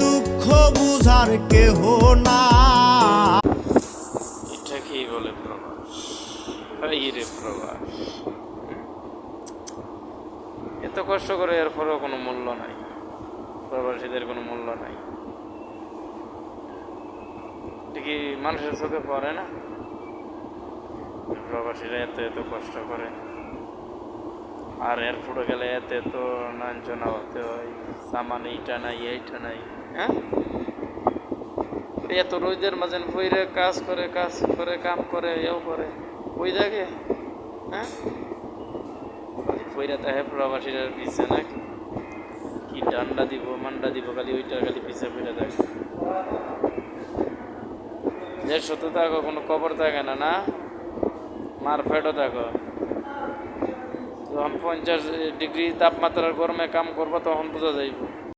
দুঃখ বুঝার কেহ না। এটা কি বলে প্রবাস, রে প্রবাস, এত কষ্ট করে এরপরেও কোনো মূল্য নাই, প্রবাসীদের কোনো মূল্য নাই। এটা কি মানুষের চোখে পড়ে না? প্রবাসীরা এত এত কষ্ট করে, আর এরপরে গেলে এত এত লাঞ্ছনা হতে হয়, সামান এইটা নাই এইটা নাই। হ্যাঁ, এত রোদের মাঝে বইরে কাজ করে কাম করে এও করে ওই দেখে। হ্যাঁ, বইরা তাহে প্রবাসীরা পিছে নাকি কি ডান্ডা দিব মান্ডা দিব, খালি ওইটা খালি পিছে বইরা দেখে। 150 টাকা কোনো খবর থাকে না, না মারফেটও থাকো। যখন 50 ডিগ্রি তাপমাত্রার গরমে কাম করবো তখন বোঝা যাইব।